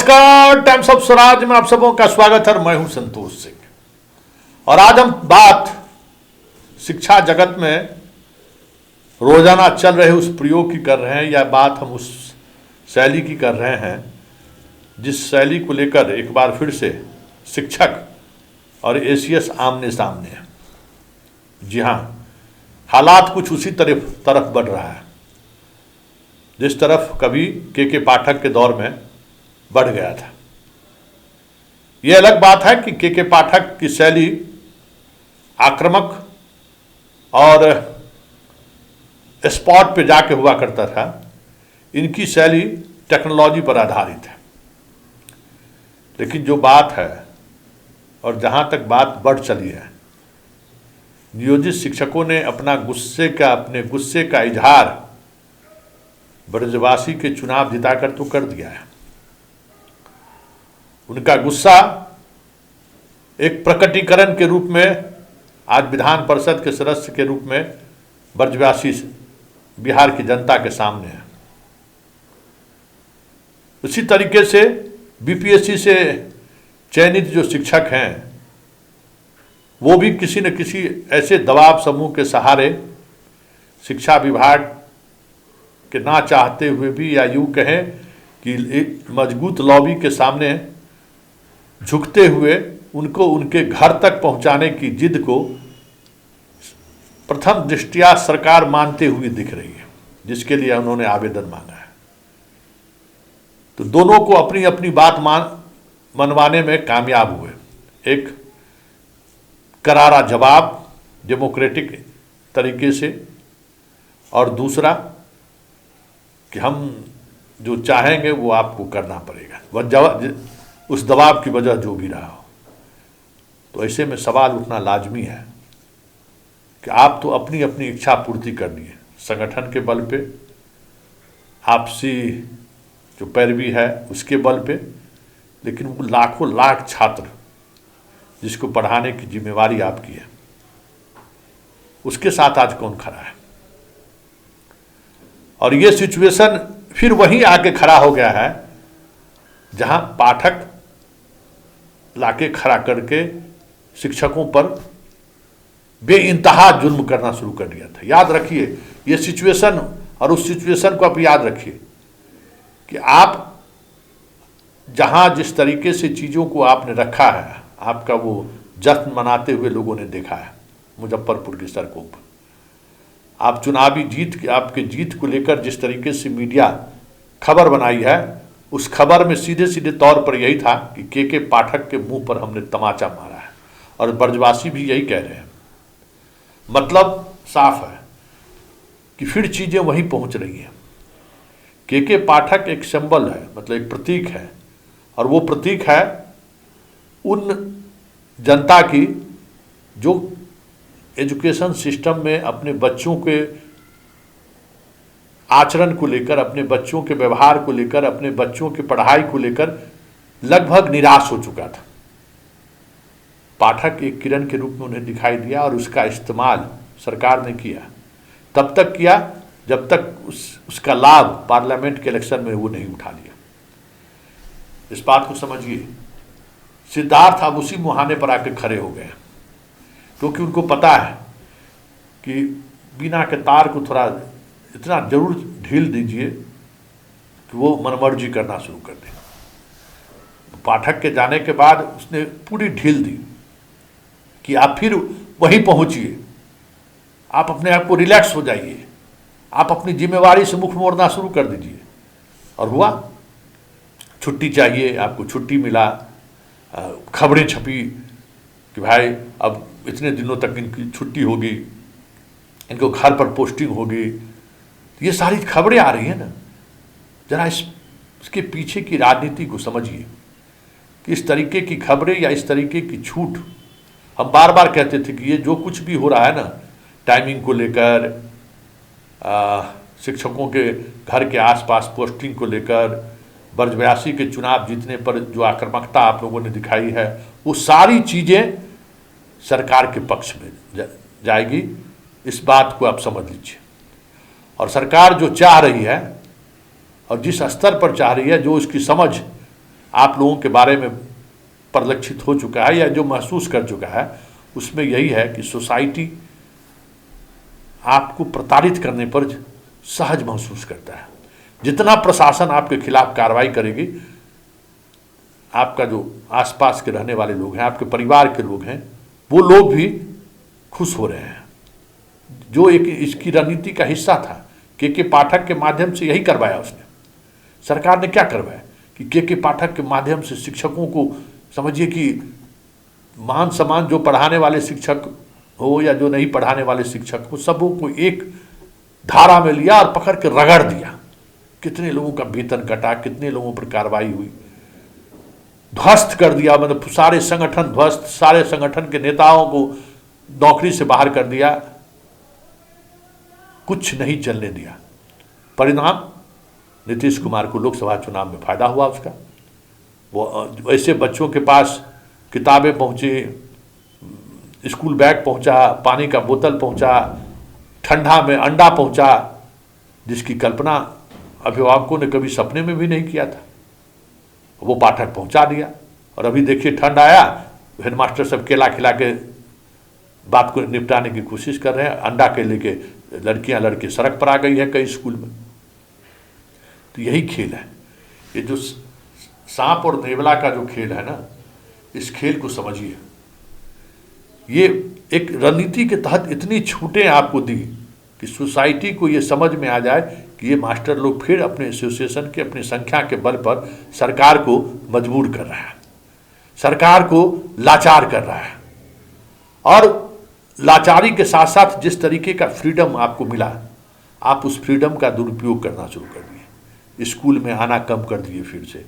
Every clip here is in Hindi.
नमस्कार, टाइम्स ऑफ स्वराज में आप सबों का स्वागत है। मैं हूं संतोष सिंह और आज हम बात शिक्षा जगत में रोजाना चल रहे उस प्रयोग की कर रहे हैं, या बात हम उस शैली की कर रहे हैं जिस शैली को लेकर एक बार फिर से शिक्षक और एसीएस आमने सामने हैं। जी हाँ, हालात कुछ उसी तरफ बढ़ रहा है जिस तरफ कभी के पाठक के दौर में बढ़ गया था। यह अलग बात है कि के पाठक की शैली आक्रामक और स्पॉट पे जाके हुआ करता था। इनकी शैली टेक्नोलॉजी पर आधारित है। लेकिन जो बात है और जहां तक बात बढ़ चली है, नियोजित शिक्षकों ने अपने गुस्से का इजहार ब्रजवासी के चुनाव जिताकर तो कर दिया है। उनका गुस्सा एक प्रकटीकरण के रूप में आज विधान परिषद के सदस्य के रूप में ब्रजवासी बिहार की जनता के सामने है। उसी तरीके से बीपीएससी से चयनित जो शिक्षक हैं वो भी किसी न किसी ऐसे दबाव समूह के सहारे शिक्षा विभाग के ना चाहते हुए भी, या यूं कहें कि एक मजबूत लॉबी के सामने झुकते हुए उनको उनके घर तक पहुंचाने की जिद को प्रथम दृष्टया सरकार मानते हुए दिख रही है, जिसके लिए उन्होंने आवेदन मांगा है। तो दोनों को अपनी अपनी बात मनवाने में कामयाब हुए। एक करारा जवाब डेमोक्रेटिक तरीके से, और दूसरा कि हम जो चाहेंगे वो आपको करना पड़ेगा, वह उस दबाव की वजह जो भी रहा हो। तो ऐसे में सवाल उठना लाजमी है कि आप तो अपनी अपनी इच्छा पूर्ति करनी है संगठन के बल पे, आपसी जो पैरवी है उसके बल पे, लेकिन वो लाखों लाख छात्र जिसको पढ़ाने की जिम्मेवारी आपकी है, उसके साथ आज कौन खड़ा है। और ये सिचुएशन फिर वहीं आके खड़ा हो गया है जहां पाठक लाके खड़ा करके शिक्षकों पर बेइंतहा जुल्म करना शुरू कर दिया था। याद रखिए ये सिचुएशन, और उस सिचुएशन को आप याद रखिए कि आप जहां जिस तरीके से चीज़ों को आपने रखा है, आपका वो जश्न मनाते हुए लोगों ने देखा है मुजफ्फरपुर की सड़कों पर। आप चुनावी आपके जीत को लेकर जिस तरीके से मीडिया खबर बनाई है, उस खबर में सीधे सीधे तौर पर यही था कि के पाठक के मुंह पर हमने तमाचा मारा है, और ब्रजवासी भी यही कह रहे हैं। मतलब साफ है कि फिर चीजें वहीं पहुंच रही हैं। के पाठक एक सिंबल है, मतलब एक प्रतीक है, और वो प्रतीक है उन जनता की जो एजुकेशन सिस्टम में अपने बच्चों के आचरण को लेकर, अपने बच्चों के व्यवहार को लेकर, अपने बच्चों की पढ़ाई को लेकर लगभग निराश हो चुका था। पाठक एक किरण के रूप में उन्हें दिखाई दिया, और उसका इस्तेमाल सरकार ने किया। तब तक किया जब तक उसका लाभ पार्लियामेंट के इलेक्शन में वो नहीं उठा लिया। इस बात को समझिए, सिद्धार्थ अब उसी मुहाने पर आकर खड़े हो गए, क्योंकि उनको पता है कि बिना के तार को थोड़ा इतना जरूर ढील दीजिए कि वो मनमर्जी करना शुरू कर दे। पाठक के जाने के बाद उसने पूरी ढील दी कि आप फिर वहीं पहुंचिए, आप अपने आप को रिलैक्स हो जाइए, आप अपनी जिम्मेवारी से मुख मोड़ना शुरू कर दीजिए। और हुआ, छुट्टी चाहिए, आपको छुट्टी मिला, खबरें छपी कि भाई अब इतने दिनों तक इनकी छुट्टी होगी, इनको घर पर पोस्टिंग होगी। ये सारी खबरें आ रही है ना, जरा इसके पीछे की राजनीति को समझिए कि इस तरीके की खबरें या इस तरीके की छूट, हम बार बार कहते थे कि ये जो कुछ भी हो रहा है ना, टाइमिंग को लेकर, शिक्षकों के घर के आसपास पोस्टिंग को लेकर, ब्रजवासी के चुनाव जीतने पर जो आक्रामकता आप लोगों ने दिखाई है, वो सारी चीज़ें सरकार के पक्ष में जाएगी। इस बात को आप समझ लीजिए। और सरकार जो चाह रही है और जिस स्तर पर चाह रही है, जो उसकी समझ आप लोगों के बारे में परिलक्षित हो चुका है या जो महसूस कर चुका है, उसमें यही है कि सोसाइटी आपको प्रताड़ित करने पर सहज महसूस करता है। जितना प्रशासन आपके खिलाफ कार्रवाई करेगी, आपका जो आसपास के रहने वाले लोग हैं, आपके परिवार के लोग हैं, वो लोग भी खुश हो रहे हैं। जो एक इसकी रणनीति का हिस्सा था, के पाठक के माध्यम से यही करवाया उसने। सरकार ने क्या करवाया कि के पाठक के माध्यम से शिक्षकों को, समझिए कि मान सम्मान, जो पढ़ाने वाले शिक्षक हो या जो नहीं पढ़ाने वाले शिक्षक हो, सबों को एक धारा में लिया और पकड़ के रगड़ दिया। कितने लोगों का वेतन कटा, कितने लोगों पर कार्रवाई हुई, ध्वस्त कर दिया, मतलब सारे संगठन ध्वस्त, सारे संगठन के नेताओं को नौकरी से बाहर कर दिया, कुछ नहीं चलने दिया। परिणाम, नीतीश कुमार को लोकसभा चुनाव में फायदा हुआ उसका। वो ऐसे बच्चों के पास किताबें पहुंची, स्कूल बैग पहुंचा, पानी का बोतल पहुंचा, ठंडा में अंडा पहुंचा, जिसकी कल्पना अभिभावकों ने कभी सपने में भी नहीं किया था। वो पाठक पहुंचा दिया। और अभी देखिए ठंड आया, हेडमास्टर सब केला खिला के बात को निपटाने की कोशिश कर रहे हैं। अंडा के लेके लड़कियां लड़के सड़क पर आ गई है कई स्कूल में। तो यही खेल है, ये जो सांप और नेवला का जो खेल है ना, इस खेल को समझिए। ये एक रणनीति के तहत इतनी छूटें आपको दी कि सोसाइटी को ये समझ में आ जाए कि ये मास्टर लोग फिर अपने एसोसिएशन के, अपनी संख्या के बल पर सरकार को मजबूर कर रहा है, सरकार को लाचार कर रहा है। और लाचारी के साथ साथ जिस तरीके का फ्रीडम आपको मिला, आप उस फ्रीडम का दुरुपयोग करना शुरू कर दिए। स्कूल में आना कम कर दिए, फिर से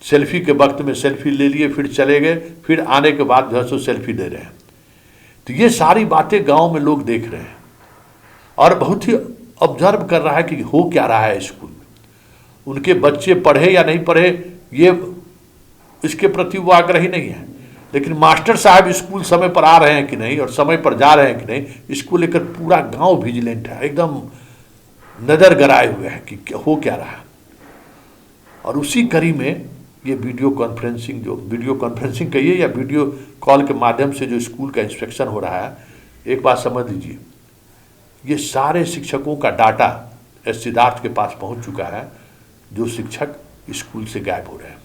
सेल्फी के वक्त में सेल्फी ले लिए, फिर चले गए, फिर आने के बाद जो है सो सेल्फी दे रहे हैं। तो ये सारी बातें गांव में लोग देख रहे हैं और बहुत ही ऑब्जर्व कर रहा है कि हो क्या रहा है स्कूल में। उनके बच्चे पढ़े या नहीं पढ़े, ये इसके प्रति वो आग्रही नहीं है, लेकिन मास्टर साहब स्कूल समय पर आ रहे हैं कि नहीं और समय पर जा रहे हैं कि नहीं, इसको लेकर पूरा गांव विजिलेंट है, एकदम नजर गराए हुए है कि हो क्या रहा है। और उसी कड़ी में ये वीडियो कॉन्फ्रेंसिंग कहिए या वीडियो कॉल के माध्यम से जो स्कूल का इंस्पेक्शन हो रहा है, एक बात समझ लीजिए, ये सारे शिक्षकों का डाटा एस सिद्धार्थ के पास पहुंच चुका है, जो शिक्षक स्कूल से गायब हो रहे हैं।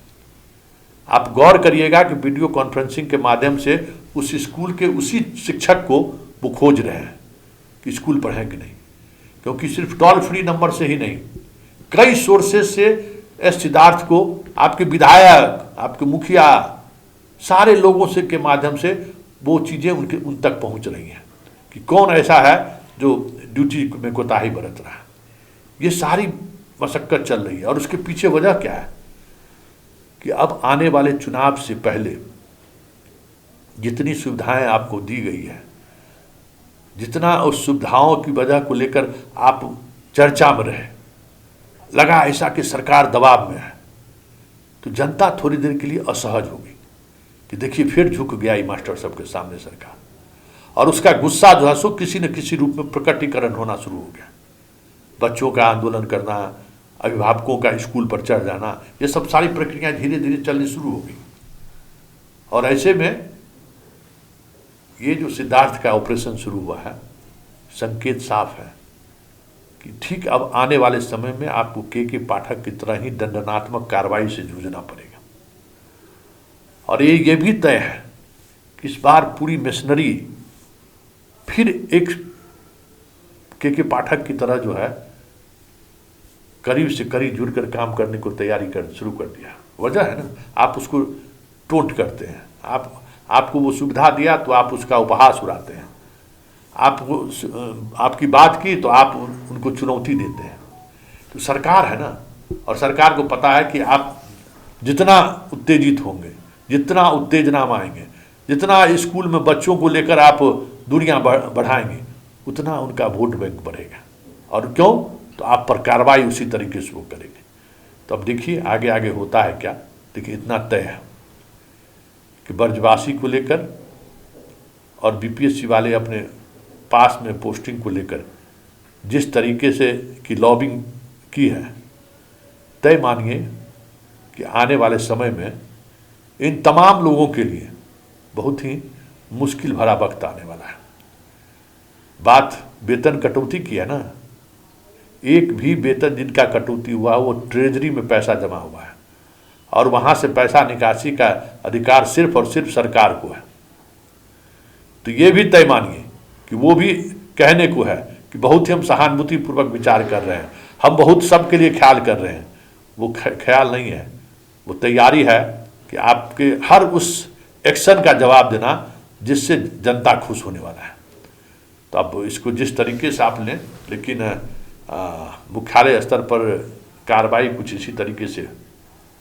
आप गौर करिएगा कि वीडियो कॉन्फ्रेंसिंग के माध्यम से उस स्कूल के उसी शिक्षक को वो खोज रहे हैं कि स्कूल पर है कि नहीं, क्योंकि सिर्फ टोल फ्री नंबर से ही नहीं, कई सोर्सेज से एस सिद्धार्थ को आपके विधायक, आपके मुखिया, सारे लोगों से के माध्यम से वो चीज़ें उन तक पहुंच रही हैं कि कौन ऐसा है जो ड्यूटी में कोताही बरत रहा है। ये सारी मशक्कत चल रही है और उसके पीछे वजह क्या है कि अब आने वाले चुनाव से पहले जितनी सुविधाएं आपको दी गई है, जितना उस सुविधाओं की वजह को लेकर आप चर्चा में रहे, लगा ऐसा कि सरकार दबाव में है, तो जनता थोड़ी देर के लिए असहज होगी कि देखिए फिर झुक गया ये मास्टर साहब के सामने सरकार, और उसका गुस्सा जो है सो किसी न किसी रूप में प्रकटीकरण होना शुरू हो गया। बच्चों का आंदोलन करना, अभिभावकों का स्कूल पर चढ़ जाना, ये सब सारी प्रक्रियाएं धीरे धीरे चलनी शुरू हो गई। और ऐसे में ये जो सिद्धार्थ का ऑपरेशन शुरू हुआ है, संकेत साफ है कि ठीक अब आने वाले समय में आपको के पाठक की तरह ही दंडनात्मक कार्रवाई से जूझना पड़ेगा। और ये भी तय है कि इस बार पूरी मशीनरी फिर एक के पाठक की तरह जो है करीब से करीब जुड़कर काम करने को तैयारी कर शुरू कर दिया। वजह है ना, आप उसको टोंट करते हैं, आपको वो सुविधा दिया तो आप उसका उपहास उड़ाते हैं, आपकी बात की तो आप उनको चुनौती देते हैं। तो सरकार है ना, और सरकार को पता है कि आप जितना उत्तेजित होंगे, जितना उत्तेजना में आएंगे, जितना स्कूल में बच्चों को लेकर आप दूरियां बढ़ाएंगे, उतना उनका वोट बैंक बढ़ेगा। और क्यों, तो आप पर कार्रवाई उसी तरीके से वो करेंगे। तो अब देखिए आगे आगे होता है क्या। देखिए इतना तय है कि ब्रजवासी को लेकर और बीपीएससी वाले अपने पास में पोस्टिंग को लेकर जिस तरीके से की लॉबिंग की है, तय मानिए कि आने वाले समय में इन तमाम लोगों के लिए बहुत ही मुश्किल भरा वक्त आने वाला है। बात वेतन कटौती की है ना, एक भी वेतन जिनका कटौती हुआ वो ट्रेजरी में पैसा जमा हुआ है और वहाँ से पैसा निकासी का अधिकार सिर्फ और सिर्फ सरकार को है। तो ये भी तय मानिए कि वो भी कहने को है कि बहुत ही हम सहानुभूतिपूर्वक विचार कर रहे हैं, हम बहुत सबके लिए ख्याल कर रहे हैं। वो ख्याल नहीं है, वो तैयारी है कि आपके हर उस एक्शन का जवाब देना जिससे जनता खुश होने वाला है। तो अब इसको जिस तरीके से आप लें, लेकिन मुख्यालय स्तर पर कार्रवाई कुछ इसी तरीके से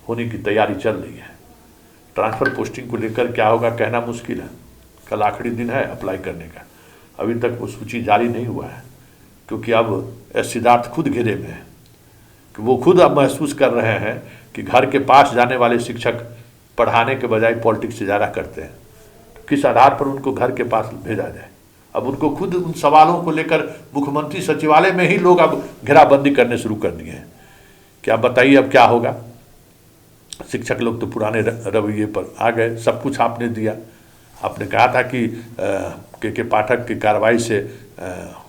होने की तैयारी चल रही है। ट्रांसफ़र पोस्टिंग को लेकर क्या होगा कहना मुश्किल है, कल आखिरी दिन है अप्लाई करने का, अभी तक वो सूची जारी नहीं हुआ है, क्योंकि अब सिद्धार्थ खुद घेरे में है कि वो खुद अब महसूस कर रहे हैं कि घर के पास जाने वाले शिक्षक पढ़ाने के बजाय पॉलिटिक्स से ज़्यादा करते हैं। तो किस आधार पर उनको घर के पास भेजा जाए? अब उनको खुद उन सवालों को लेकर मुख्यमंत्री सचिवालय में ही लोग अब घेराबंदी करने शुरू कर दिए हैं कि आप बताइए अब क्या होगा। शिक्षक लोग तो पुराने रवैये पर आ गए, सब कुछ आपने दिया। आपने कहा था कि के पाठक की कार्रवाई से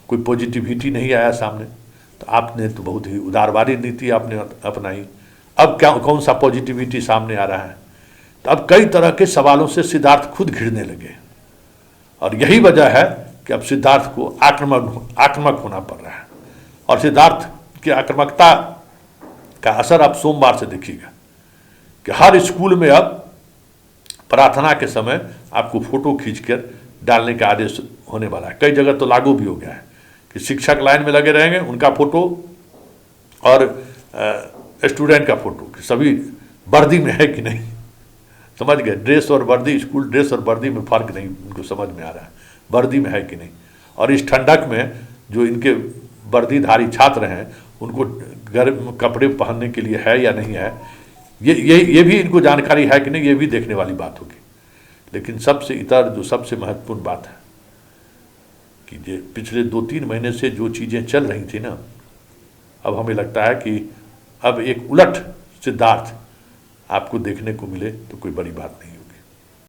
कोई पॉजिटिविटी नहीं आया सामने, तो आपने तो बहुत ही उदारवादी नीति आपने अपनाई। अब क्या कौन सा पॉजिटिविटी सामने आ रहा है? तो अब कई तरह के सवालों से सिद्धार्थ खुद घिरने लगे और यही वजह है कि अब सिद्धार्थ को आक्रामक होना पड़ रहा है। और सिद्धार्थ की आक्रामकता का असर अब सोमवार से देखिएगा कि हर स्कूल में अब प्रार्थना के समय आपको फोटो खींचकर डालने का आदेश होने वाला है। कई जगह तो लागू भी हो गया है कि शिक्षक लाइन में लगे रहेंगे, उनका फोटो और स्टूडेंट का फोटो सभी वर्दी में है कि नहीं, समझ गए? ड्रेस और वर्दी, स्कूल ड्रेस और वर्दी में फ़र्क नहीं उनको समझ में आ रहा है, वर्दी में है कि नहीं। और इस ठंडक में जो इनके वर्दीधारी छात्र हैं उनको गर्म कपड़े पहनने के लिए है या नहीं है, ये भी इनको जानकारी है कि नहीं, ये भी देखने वाली बात होगी। लेकिन सबसे इतर जो सबसे महत्वपूर्ण बात है कि जो पिछले 2-3 महीने से जो चीज़ें चल रही थी ना, अब हमें लगता है कि अब एक उलट सिद्धार्थ आपको देखने को मिले तो कोई बड़ी बात नहीं।